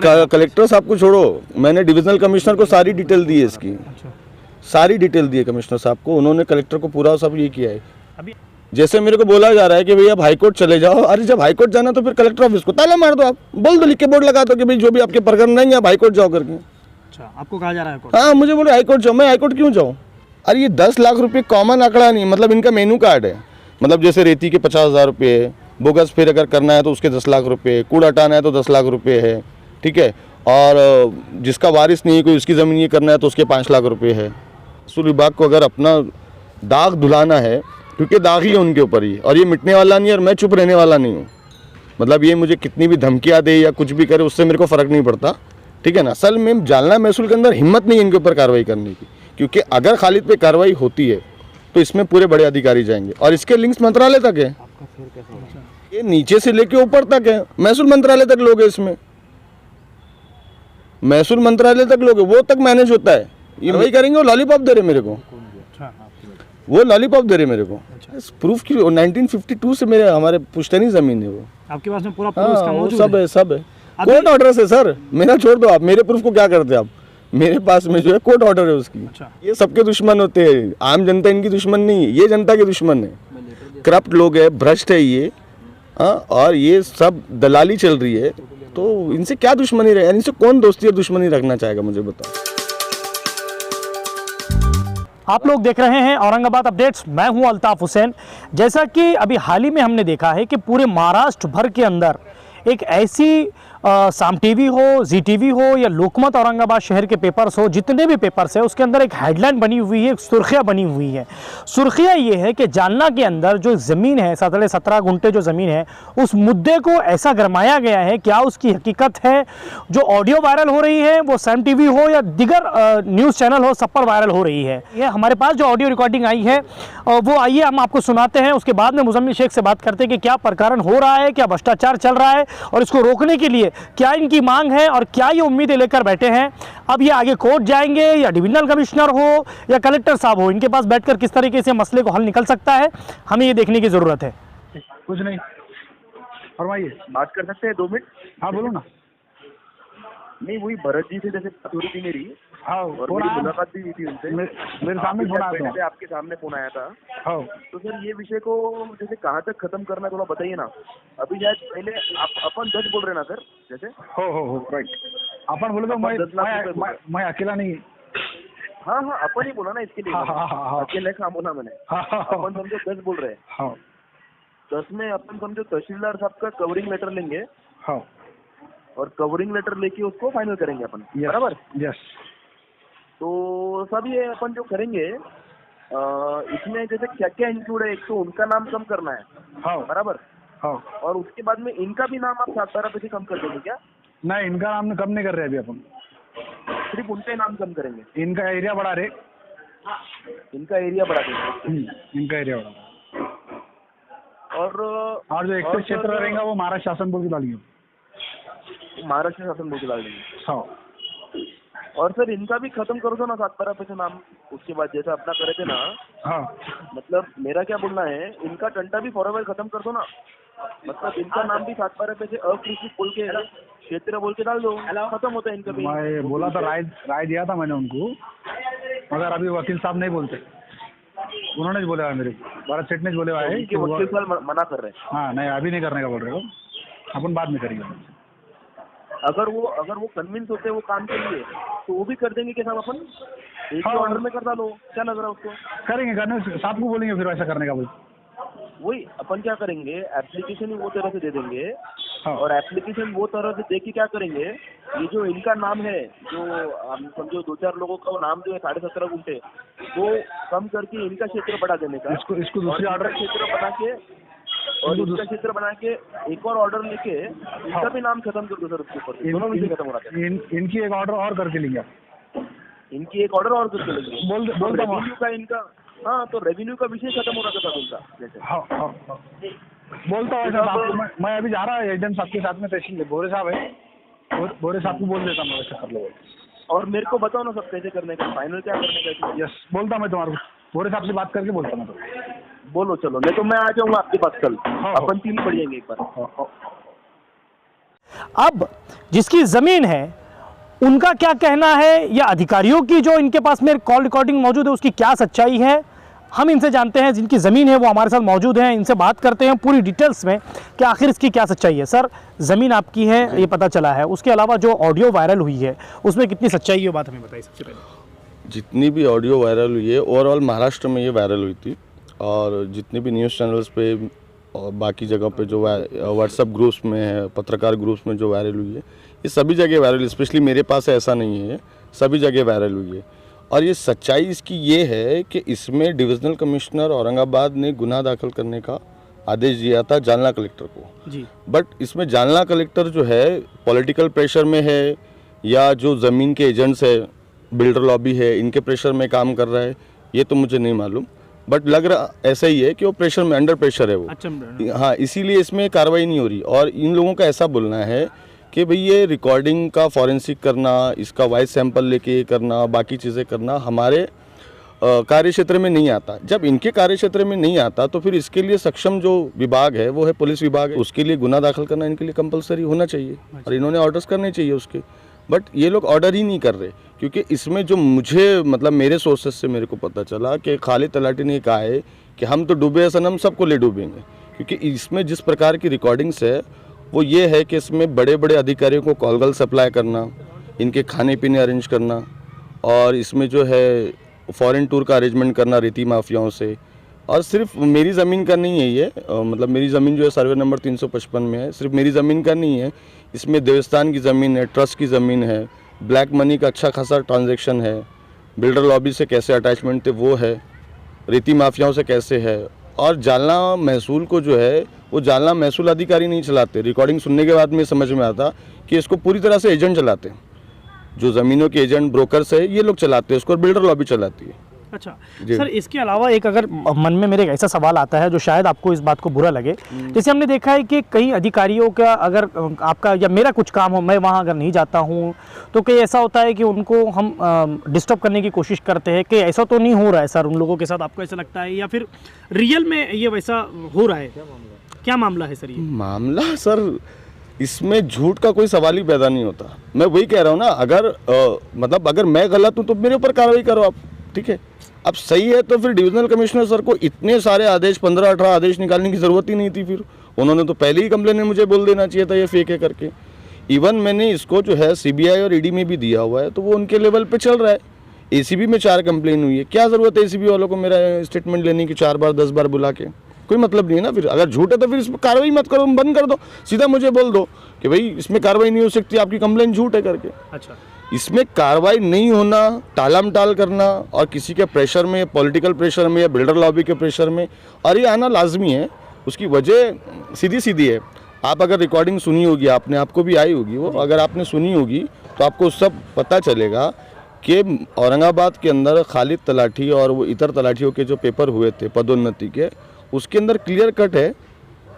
Collector साहब को छोड़ो, मैंने डिविजनल कमिश्नर को सारी डिटेल दी है इसकी, सारी डिटेल दी है कमिश्नर साहब को, उन्होंने कलेक्टर को पूरा सब ये किया है। अभी जैसे मेरे को बोला जा रहा है कि भैया हाईकोर्ट चले जाओ, अरे जब हाईकोर्ट जाना तो फिर कलेक्टर ऑफिस को ताला मार दो, आप बोल दो, लिख के बोर्ड लगा दो कि भाई जो भी आपके प्रकरण नहीं है आप हाईकोर्ट जाओ करके। अच्छा, आपको कहा जा रहा है कोर्ट? हाँ, मुझे बोले हाईकोर्ट जाओ, मैं हाईकोर्ट क्यों जाऊँ? अरे ये 10 लाख रुपये कॉमन आंकड़ा नहीं, मतलब इनका मेनू कार्ड है, मतलब जैसे रेती के 50,000 रुपये, बोगस फिर अगर करना है तो उसके 10 लाख रुपये, कूड़ा हटाना है तो 10 लाख रुपये है, ठीक है, और जिसका वारिस नहीं है कोई, उसकी ज़मीन ये करना है तो उसके 5 लाख रुपये है। महसूल विभाग को अगर अपना दाग धुलाना है, क्योंकि दाग ही है उनके ऊपर ही, और ये मिटने वाला नहीं है, और मैं चुप रहने वाला नहीं हूँ। मतलब ये मुझे कितनी भी धमकियाँ दे या कुछ भी करे, उससे मेरे को फ़र्क नहीं पड़ता, ठीक है ना। असल में जालना महसूल के अंदर हिम्मत नहीं है इनके ऊपर कार्रवाई करने की, क्योंकि अगर खालिद पे कार्रवाई होती है तो इसमें पूरे बड़े अधिकारी जाएंगे, और इसके लिंक्स मंत्रालय तक है, ये नीचे से लेके ऊपर तक है, महसूल मंत्रालय तक लोग हैं इसमें, महसूल मंत्रालय तक लोग हैं, वो तक मैनेज होता है। ये वही करेंगे, वो लॉलीपॉप दे रहे मेरे को, वो लॉलीपॉप दे रहे मेरे को, प्रूफ की 1952 से मेरे हमारे पुश्तैनी ज़मीन है वो। आपके पास में पूरा हाँ, प्रूफ इसका वो मौजूद सब है? है, सब है। कोर्ट ऑर्डर से सर, मेरा छोड़ दो आप, मेरे प्रूफ को क्या करते आप, मेरे पास में जो है कोर्ट ऑर्डर है उसकी। अच्छा। ये सबके दुश्मन होते हैं, आम जनता इनकी दुश्मन नहीं है, ये जनता के दुश्मन है, करप्ट लोग है, भ्रष्ट है ये, हाँ, और ये सब दलाली चल रही है, तो इनसे क्या दुश्मनी रहे, इनसे कौन दोस्ती और दुश्मनी रखना चाहेगा, मुझे बताओ। आप लोग देख रहे हैं औरंगाबाद अपडेट्स, मैं हूं अल्ताफ हुसैन। जैसा कि अभी हाल ही में हमने देखा है कि पूरे महाराष्ट्र भर के अंदर एक ऐसी साम टीवी हो, जी टीवी हो या लोकमत औरंगाबाद शहर के पेपर्स हो, जितने भी पेपर्स है उसके अंदर एक हेडलाइन बनी हुई है, एक सुर्खियाँ बनी हुई है। सुर्खियाँ ये है कि जालना के अंदर जो ज़मीन है, 17 गुंठे जो ज़मीन है, उस मुद्दे को ऐसा गरमाया गया है, क्या उसकी हकीकत है? जो ऑडियो वायरल हो रही है वो साम टीवी हो या दिगर न्यूज़ चैनल हो, सब पर वायरल हो रही है। ये हमारे पास जो ऑडियो रिकॉर्डिंग आई है वो आइए हम आपको सुनाते हैं, उसके बाद में मुजम्मिल शेख से बात करते हैं कि क्या प्रकरण हो रहा है, क्या भ्रष्टाचार चल रहा है, और इसको रोकने के लिए क्या इनकी मांग है और क्या ये उम्मीदें लेकर बैठे हैं। अब ये आगे कोर्ट जाएंगे या डिविजनल कमिश्नर हो या कलेक्टर साहब हो, इनके पास बैठकर किस तरीके से मसले को हल निकल सकता है, हमें ये देखने की ज़रूरत है। कुछ नहीं, फरमाइए। बात कर सकते हैं 2 मिनट? हाँ बोलो ना। नहीं, वही भरत जी से जैसे बात हो रही थी मेरी, हाँ, और फोन मेरी आया मुलाकात भी हुई थी उनसे, मेरे सामने फोन आया था। आपके सामने फोन आया था। हाँ, तो सर ये विषय को जैसे कहाँ तक खत्म करना है थोड़ा बताइए ना। अभी शायद पहले अपन 10 बोल रहे ना सर, जैसे हो राइट। अपन बोले तो अपन 10 लाख रुपए मैं अकेला नहीं। हाँ, अपन ही बोला ना इसके लिए। हाँ। अकेले का बोला मैंने। अपन समझो 10 बोल रहे हैं। हाँ 10 में अपन समझो तहसीलदार साहब का कवरिंग लेटर लेंगे, हाँ, और कवरिंग लेटर लेके उसको फाइनल करेंगे अपन, बराबर? यस। तो सब ये अपन जो करेंगे इसमें जैसे क्या क्या इंक्लूड है, एक तो उनका नाम कम करना है, हाँ बराबर? हाँ। और उसके बाद में इनका भी नाम आप 7-12 कम कर देंगे क्या? नहीं, इनका नाम कम नहीं कर रहे अभी अपन, सिर्फ उनका ही नाम कम करेंगे। इनका एरिया बढ़ा रहे। इनका एरिया बढ़ा देंगे। इनका एरिया बढ़ा। और जो एक्सेस क्षेत्र रहेगा वो महाराष्ट्र शासन बोर्ड की डालेंगे, महाराष्ट्र शासन बोर्ड की डाल देंगे। हाँ। और सर इनका भी खत्म कर दो ना 7-12 नाम, उसके बाद जैसा अपना करे थे ना। हाँ, मतलब मेरा क्या बोलना है, इनका टंटा भी फॉरवर्ड खत्म कर दो ना, मतलब इनका नाम भी 7-12 अकृषि बोल के, क्षेत्र बोल के डाल दो, खत्म होता है इनका भी। मैं बोला था, राय दिया था मैंने उनको, मगर अभी वकील साहब नहीं बोलते, उन्होंने बोला है मेरे को, भरत सेठ ने बोले है कि वकील साहब मना कर रहे हैं। हाँ, नहीं अभी नहीं करने का बोल रहे हो, अपन बाद में करेंगे। अगर वो कन्विंस होते हैं वो काम के लिए, तो वो भी कर देंगे कि साहब अपन एक ही ऑर्डर में कर डालो, क्या लग रहा है उसको? करेंगे, करने साहब को बोलेंगे फिर वैसा करने का बोल। वही अपन क्या करेंगे, एप्लीकेशन ही वो तरह से दे देंगे। हाँ। और एप्लीकेशन वो तरह से दे के क्या करेंगे, ये जो इनका नाम है, जो हम समझो 2-4 लोगों का नाम जो है 17.5 गुंठे, वो कम करके इनका क्षेत्र बढ़ा देने का, इसको दूसरी ऑर्डर क्षेत्र बना के, और इसका क्षेत्र बना के एक और ऑर्डर लेके इनका भी नाम खत्म कर दो सर, उसके ऊपर दोनों विषय खत्म हो रहा है। इनकी एक ऑर्डर और करके लेंगे, इनकी एक ऑर्डर और करके लेंगे। रेवेन्यू का इनका, हाँ, तो रेवेन्यू का विषय खत्म हो रहा था उनका जैसे। हाँ। बोलता हूँ मैं अभी जा रहा है एजेंट साहब के साथ में, तहसील भोरे साहब है, भोरे साहब को बोल देता हूँ वैसे कर लो। और मेरे को बताओ ना सब कैसे करने का, फाइनल क्या करने का। यस, बोलता मैं तुम्हारे भोरे साहब से बात करके बोलता मैं तो। बोलो चलो, नहीं तो मैं आ जाऊंगा आपके पास कल, अपन 3 पढ़िएंगे एक बार। अब जिसकी ज़मीन है उनका क्या कहना है या अधिकारियों की जो इनके पास में कॉल रिकॉर्डिंग मौजूद है उसकी क्या सच्चाई है, हम इनसे जानते हैं। जिनकी ज़मीन है वो हमारे साथ मौजूद हैं, इनसे बात करते हैं पूरी डिटेल्स में कि आखिर इसकी क्या सच्चाई है। सर, ज़मीन आपकी है ये पता चला है, उसके अलावा जो ऑडियो वायरल हुई है उसमें कितनी सच्चाई है, बात हमें बताइए सबसे पहले। जितनी भी ऑडियो वायरल हुई है ओवरऑल महाराष्ट्र में ये वायरल हुई थी, और जितने भी न्यूज़ चैनल्स पे और बाकी जगह पे जो व्हाट्सएप ग्रुप्स में है, पत्रकार ग्रुप्स में जो वायरल हुई है, ये सभी जगह वायरल, स्पेशली मेरे पास ऐसा नहीं है, सभी जगह वायरल हुई है। और ये सच्चाई इसकी ये है कि इसमें डिविजनल कमिश्नर औरंगाबाद ने गुनाह दाखिल करने का आदेश दिया था जालना कलेक्टर को जी। बट इसमें जालना कलेक्टर जो है पॉलिटिकल प्रेशर में है या जो ज़मीन के एजेंट्स है, बिल्डर लॉबी है, इनके प्रेशर में काम कर रहा है, ये तो मुझे नहीं मालूम, बट लग रहा ऐसा ही है कि वो प्रेशर में, अंडर प्रेशर है वो। अच्छा। हाँ, इसीलिए इसमें कार्रवाई नहीं हो रही। और इन लोगों का ऐसा बोलना है कि भाई ये रिकॉर्डिंग का फॉरेंसिक करना, इसका वॉइस सैंपल लेके करना, बाकी चीज़ें करना हमारे कार्य क्षेत्र में नहीं आता। जब इनके कार्य क्षेत्र में नहीं आता तो फिर इसके लिए सक्षम जो विभाग है वो है पुलिस विभाग है, उसके लिए गुनाह दाखिल करना इनके लिए कंपलसरी होना चाहिए और इन्होंने ऑर्डर्स करने चाहिए उसके। बट ये लोग ऑर्डर ही नहीं कर रहे, क्योंकि इसमें जो मुझे मतलब मेरे सोर्सेस से मेरे को पता चला कि खालिद तलाटी ने कहा है कि हम तो डूबे सनम, सबको ले डूबेंगे, क्योंकि इसमें जिस प्रकार की रिकॉर्डिंग्स है वो ये है कि इसमें बड़े बड़े अधिकारियों को कॉलगल सप्लाई करना, इनके खाने पीने अरेंज करना, और इसमें जो है फॉरेन टूर का अरेंजमेंट करना रेती माफियाओं से। और सिर्फ मेरी ज़मीन का नहीं है ये, मतलब मेरी ज़मीन जो है सर्वे नंबर 355 में है, सिर्फ मेरी ज़मीन का नहीं है, इसमें देवस्थान की ज़मीन है, ट्रस्ट की ज़मीन है, ब्लैक मनी का अच्छा खासा ट्रांजैक्शन है, बिल्डर लॉबी से कैसे अटैचमेंट थे वो है, रेती माफियाओं से कैसे है। और जालना महसूल को जो है वो जालना महसूल अधिकारी नहीं चलाते। रिकॉर्डिंग सुनने के बाद में समझ में आता कि इसको पूरी तरह से एजेंट चलाते हैं, जो ज़मीनों के एजेंट ब्रोकर्स है ये लोग चलाते हैं उसको, और बिल्डर लॉबी चलाती है। अच्छा सर, इसके अलावा एक अगर मन में मेरे एक ऐसा सवाल आता है जो शायद आपको इस बात को बुरा लगे, जैसे हमने देखा है कि कई अधिकारियों का अगर आपका या मेरा कुछ काम हो, मैं वहाँ अगर नहीं जाता हूँ तो कई ऐसा होता है कि उनको हम डिस्टर्ब करने की कोशिश करते हैं कि ऐसा तो नहीं हो रहा है सर उन लोगों के साथ, आपको ऐसा लगता है या फिर रियल में ये वैसा हो रहा है? क्या मामला है सर ये? मामला सर इसमें झूठ का कोई सवाल ही पैदा नहीं होता। मैं वही कह रहा हूँ ना, अगर मतलब अगर मैं गलत हूँ तो मेरे ऊपर कार्रवाई करो आप, ठीक है। अब सही है तो फिर डिविजनल कमिश्नर सर को इतने सारे आदेश 15-18 आदेश निकालने की ज़रूरत ही नहीं थी, फिर उन्होंने तो पहले ही कंप्लेन में मुझे बोल देना चाहिए था ये फेक है करके। इवन मैंने इसको जो है सीबीआई और ईडी में भी दिया हुआ है, तो वो उनके लेवल पे चल रहा है। एसीबी में 4 कंप्लेन हुई है, क्या ज़रूरत है एसीबी वालों को मेरा स्टेटमेंट लेने की 4 बार 10 बार बुला के? कोई मतलब नहीं है ना। फिर अगर झूठ है तो फिर इस पर कार्रवाई मत करो, बंद कर दो, सीधा मुझे बोल दो कि भाई इसमें कार्रवाई नहीं हो सकती, आपकी कंप्लेन झूठ है करके। अच्छा, इसमें कार्रवाई नहीं होना, टालमटाल करना और किसी के प्रेशर में, पॉलिटिकल प्रेशर में या बिल्डर लॉबी के प्रेशर में, और ये आना लाजमी है। उसकी वजह सीधी सीधी है। आप अगर रिकॉर्डिंग सुनी होगी आपने, आपको भी आई होगी वो, अगर आपने सुनी होगी तो आपको सब पता चलेगा कि औरंगाबाद के अंदर खालिद तलाठी और वो इतर तलाठियों के जो पेपर हुए थे पदोन्नति के, उसके अंदर क्लियर कट है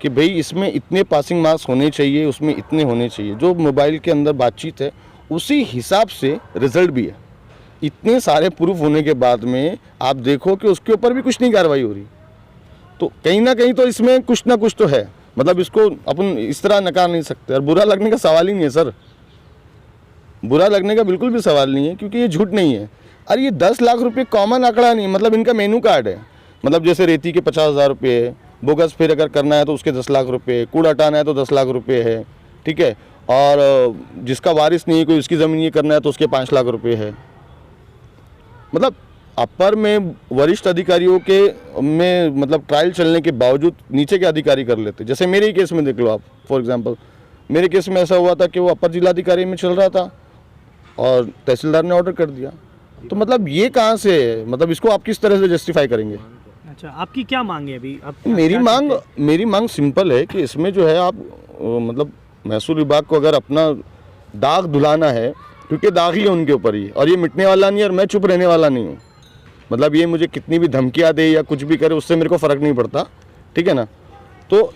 कि भाई इसमें इतने पासिंग मार्क्स होने चाहिए, उसमें इतने होने चाहिए। जो मोबाइल के अंदर बातचीत है उसी हिसाब से रिजल्ट भी है। इतने सारे प्रूफ होने के बाद में आप देखो कि उसके ऊपर भी कुछ नहीं कार्रवाई हो रही, तो कहीं ना कहीं तो इसमें कुछ ना कुछ तो है। मतलब इसको अपन इस तरह नकार नहीं सकते, और बुरा लगने का सवाल ही नहीं है सर, बुरा लगने का बिल्कुल भी सवाल नहीं है, क्योंकि ये झूठ नहीं है। अरे ये 10 लाख रुपये कॉमन आंकड़ा नहीं, मतलब इनका मेनू कार्ड है। मतलब जैसे रेती के 50,000 रुपये, बोगस फिर अगर करना है तो उसके 10 लाख रुपये, कूड़ा हटाना है तो 10 लाख रुपये है, ठीक है। और जिसका वारिस नहीं है कोई, उसकी ज़मीन ये करना है तो उसके 5 लाख रुपये है। मतलब अपर में वरिष्ठ अधिकारियों के में मतलब ट्रायल चलने के बावजूद नीचे के अधिकारी कर लेते। जैसे मेरे ही केस में देख लो आप, फॉर एग्जांपल मेरे केस में ऐसा हुआ था कि वो अपर जिलाधिकारी में चल रहा था और तहसीलदार ने ऑर्डर कर दिया। तो मतलब ये कहाँ से है? मतलब इसको आप किस तरह से जस्टिफाई करेंगे? अच्छा, आपकी क्या मांग है अभी? आप मेरी मांग सिंपल है कि इसमें जो है आप मतलब महसूल विभाग को अगर अपना दाग धुलाना है, क्योंकि दाग ही है उनके ऊपर ही, और ये मिटने वाला नहीं है, और मैं चुप रहने वाला नहीं हूँ। मतलब ये मुझे कितनी भी धमकियाँ दे या कुछ भी करे, उससे मेरे को फ़र्क नहीं पड़ता, ठीक है ना। तो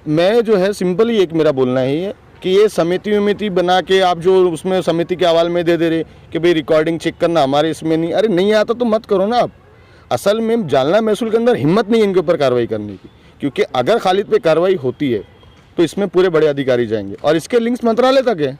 मैं जो है सिंपल ही एक मेरा बोलना ही है कि ये समिति बना के आप जो उसमें समिति के हवाले में दे दे रहे कि भाई रिकॉर्डिंग चेक करना हमारे इसमें नहीं, अरे नहीं आता तो मत करो ना आप। असल में जालना महसूल के अंदर हिम्मत नहीं है इनके ऊपर कार्रवाई करने की, क्योंकि अगर खालिद पे कार्रवाई होती है तो इसमें पूरे बड़े अधिकारी जाएंगे और इसके लिंक्स मंत्रालय तक है।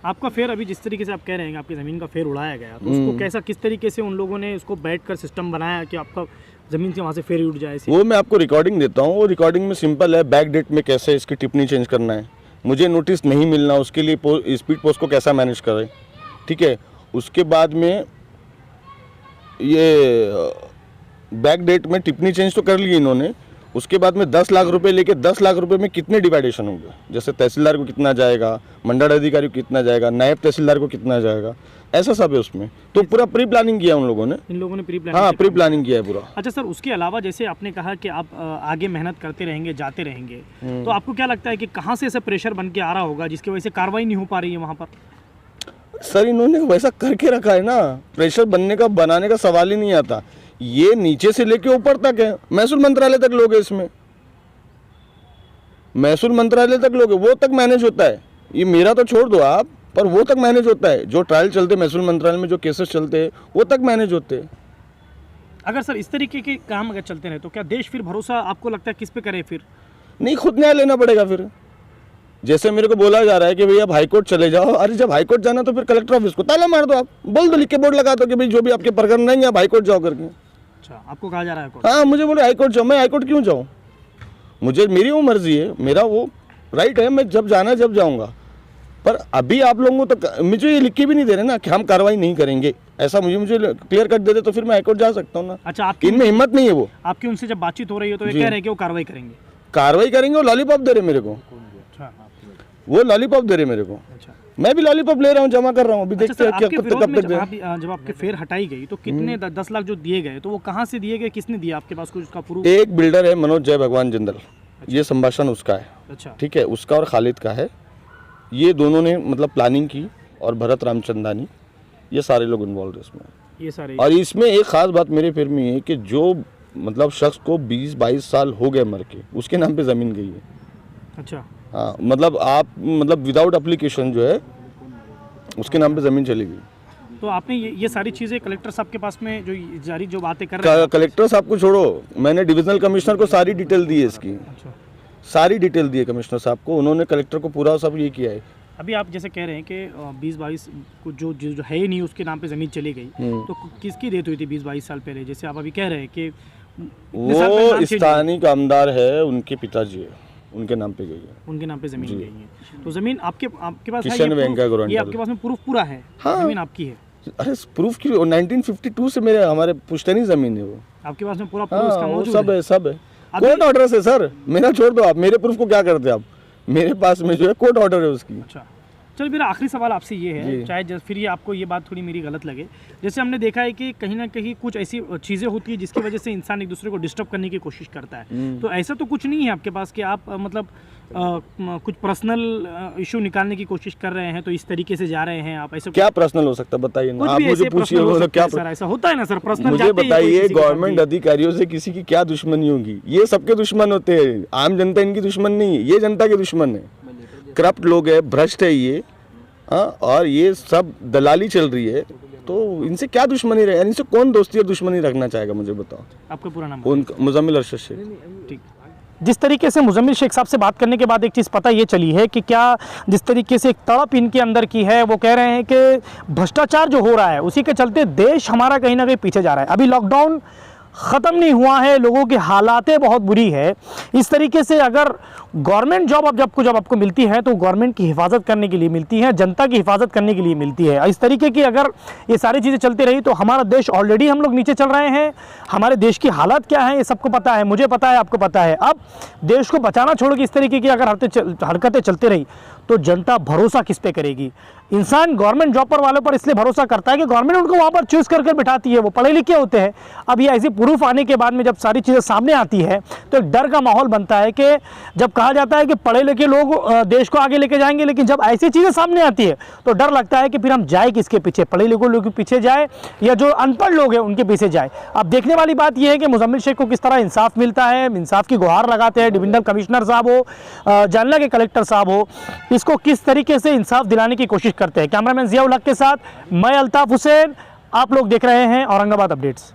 आपका फेयर अभी जिस तरीके से आप कह रहे हैं कि आपकी ज़मीन का फेयर उड़ाया गया, तो उसको कैसा, किस तरीके से उन लोगों ने उसको बैठकर सिस्टम बनाया कि आपका ज़मीन से वहाँ से फेयर उड़ जाए? वो मैं आपको रिकॉर्डिंग देता हूँ, वो रिकॉर्डिंग में सिंपल है, बैक डेट में कैसे इसकी टिप्पणी चेंज करना है, मुझे नोटिस नहीं मिलना उसके लिए स्पीड पोस्ट को कैसा मैनेज करें, ठीक है। उसके बाद में ये बैक डेट में टिप्पणी चेंज तो कर ली इन्होंने, उसके बाद में 10 लाख रुपए लेके 10 लाख रुपए में कितने डिवाइडेशन होंगे, जैसे तहसीलदार को कितना जाएगा, मंडल अधिकारी को कितना जाएगा, नायब तहसीलदार को कितना जाएगा, ऐसा सब है उसमें। तो पूरा प्री प्लानिंग किया उन लोगों ने, इन लोगों ने प्री प्लानिंग? हाँ, प्री प्लानिंग किया है पूरा। अच्छा सर, उसके अलावा जैसे आपने कहा कि आप आगे मेहनत करते रहेंगे, जाते रहेंगे, तो आपको क्या लगता है कि कहाँ से ऐसा प्रेशर बन के आ रहा होगा जिसकी वजह से कार्रवाई नहीं हो पा रही है वहाँ पर? सर इन्होंने वैसा करके रखा है ना, प्रेशर बनाने का सवाल ही नहीं आता। ये नीचे से लेके ऊपर तक है, महसूल मंत्रालय तक लोग है इसमें, महसूल मंत्रालय तक लोग है, वो तक मैनेज होता है। ये मेरा तो छोड़ दो आप, पर वो तक मैनेज होता है। जो ट्रायल चलते महसूल मंत्रालय में, जो केसेस चलते हैं, वो तक मैनेज होते हैं। अगर सर इस तरीके के काम अगर चलते रहे तो क्या देश फिर भरोसा आपको लगता है किस पे करे फिर? नहीं, खुद न्याय लेना पड़ेगा फिर। जैसे मेरे को बोला जा रहा है कि भैया आप हाईकोर्ट चले जाओ, अरे जब हाईकोर्ट जाना तो फिर कलेक्टर ऑफिस को ताला मार दो, आप बोल दो, लिख के बोर्ड लगा दो कि भाई जो भी आपके प्रकरण नहीं है आप हाईकोर्ट जाओ करके। अच्छा, आपको कहा जा रहा है? हाँ, मुझे बोले हाईकोर्ट जाओ, मैं हाईकोर्ट क्यों जाऊँ? मेरी वो मर्जी है, मेरा वो राइट है, मैं जब जाना जब जाऊँगा। पर अभी आप लोगों को मुझे ये लिख के भी नहीं दे रहे ना कि हम कार्रवाई नहीं करेंगे, ऐसा मुझे क्लियर कट दे दे तो फिर मैं हाईकोर्ट जा सकता हूँ ना। अच्छा, आपकी इनमें हिम्मत नहीं है। वो आपकी उनसे जब बातचीत हो रही है तो ये कह रहे हैं कि वो कार्रवाई करेंगे? कार्रवाई करेंगे, वो लॉलीपॉप दे रहे मेरे को, वो लॉलीपॉप दे रहे मेरे को। अच्छा, मैं भी लॉलीपॉप ले रहा हूँ, जमा कर रहा हूँ, अभी देखते हैं कब तक दे। जब आपके फेयर हटाई गई तो कितने 10 लाख जो दिए गए तो वो कहाँ से दिए गए, किसने दिया? आपके पास कुछ उसका प्रूफ? एक बिल्डर है मनोज जय भगवान जिंदल, ये संभाषण उसका है। अच्छा, ठीक है, उसका और खालिद का है। ये दोनों ने मतलब प्लानिंग की, और भरत रामचंदानी, ये सारे लोग इन्वॉल्व है इसमें। ये सारे, और इसमें एक खास बात मेरे फेर में है कि जो मतलब शख्स को 20-22 साल हो गए मर के, उसके नाम पे ज़मीन गई है। अच्छा, हाँ, मतलब आप विदाउट एप्लीकेशन जो है उसके नाम पे ज़मीन चली गई। तो आपने ये सारी चीज़ें कलेक्टर साहब के पास में जो बातें कर रहे हैं? कलेक्टर साहब को छोड़ो, मैंने डिविजनल कमिश्नर को सारी डिटेल दी है इसकी। अच्छा, सारी डिटेल दी है कमिश्नर साहब को, उन्होंने कलेक्टर को पूरा सब ये किया है। अभी आप जैसे कह रहे हैं कि 20-22 को जो है ही नहीं उसके नाम पे ज़मीन चली गई, तो किसकी डेथ हुई थी 20-22 साल पहले? जैसे आप अभी कह रहे हैं कि वो स्थानीय कामदार है, उनके पिताजी है, उनके नाम पे गई है, उनके नाम पे ज़मीन गई है। तो ज़मीन आपके पास है? किशन वेंकैया ये आपके पास में प्रूफ पूरा है? हाँ, ज़मीन आपकी है? अरे प्रूफ की 1952 से हमारे पुश्तैनी ज़मीन है वो। आपके पास में पूरा प्रूफ इसका मौजूद है? सब है। कोर्ट ऑर्डर से सर, मेरा छोड़ दो आप, मेरे प्रूफ को क्या करते आप? मेरे पास में जो है कोर्ट ऑर्डर है उसकी। अच्छा, चल मेरा आखिरी सवाल आपसे ये है, चाहे फिर ये आपको ये बात थोड़ी मेरी गलत लगे, जैसे हमने देखा है कि कहीं ना कहीं कुछ ऐसी चीज़ें होती है जिसकी वजह से इंसान एक दूसरे को डिस्टर्ब करने की कोशिश करता है, तो ऐसा तो कुछ नहीं है आपके पास कि आप मतलब कुछ पर्सनल इशू निकालने की कोशिश कर रहे हैं तो इस तरीके से जा रहे हैं आप? ऐसा क्या पर्सनल हो सकता है बताइए ना, आप मुझे पूछिए क्या सर, ऐसा होता है ना सर? पर्सनल मुझे बताइए, गवर्नमेंट अधिकारियों से किसी की क्या दुश्मनी होगी? ये सबके दुश्मन होते हैं, आम जनता इनकी दुश्मन नहीं है, ये जनता के दुश्मन है। करप्ट लोग है, भ्रष्ट है ये, हाँ, और ये सब दलाली चल रही है, तो इनसे क्या दुश्मनी रहे? इनसे कौन दोस्ती और दुश्मनी रखना चाहेगा? मुझे बताओ। आपका पूरा नाम? मुजम्मिल अरशद शेख। ठीक। जिस तरीके से मुजम्मिल शेख साहब से बात करने के बाद एक चीज़ पता ये चली है कि क्या जिस तरीके से एक तड़प इनके अंदर की है, वो कह रहे हैं कि भ्रष्टाचार जो हो रहा है उसी के चलते देश हमारा कहीं ना कहीं पीछे जा रहा है। अभी लॉकडाउन ख़त्म नहीं हुआ है, लोगों की हालातें बहुत बुरी है। इस तरीके से अगर गवर्नमेंट जॉब जब आपको मिलती है तो गवर्नमेंट की हिफाजत करने के लिए मिलती है, जनता की हिफाजत करने के लिए मिलती है। इस तरीके की अगर ये सारी चीज़ें चलती रही तो हमारा देश, ऑलरेडी हम लोग नीचे चल रहे हैं, हमारे देश की हालात क्या है ये सबको पता है, मुझे पता है, आपको पता है। अब देश को बचाना छोड़ के इस तरीके की अगर हरकतें चलती रही तो जनता भरोसा किस पे करेगी? इंसान गवर्नमेंट जॉब पर वालों पर इसलिए भरोसा करता है कि गवर्नमेंट उनको वहाँ पर चूज कर बिठाती है, वो पढ़े लिखे होते हैं। अब ये ऐसी प्रूफ आने के बाद में जब सारी चीज़ें सामने आती है तो एक डर का माहौल बनता है कि जब कहा जाता है कि पढ़े लिखे लोग देश को आगे लेके जाएंगे, लेकिन जब ऐसी चीज़ें सामने आती है तो डर लगता है कि फिर हम जाए किसके पीछे? पढ़े लिखे लोग के पीछे जाए या जो अनपढ़ लोग हैं उनके पीछे जाए? अब देखने वाली बात यह है कि मुजम्मिल शेख को किस तरह इंसाफ मिलता है, इंसाफ की गुहार लगाते हैं डिविजनल कमिश्नर साहब हो, जालना के कलेक्टर साहब हो, इसको किस तरीके से इंसाफ दिलाने की कोशिश करते हैं। कैमरामैन जियाउल हक के साथ मैं अल्ताफ हुसैन, आप लोग देख रहे हैं औरंगाबाद अपडेट्स।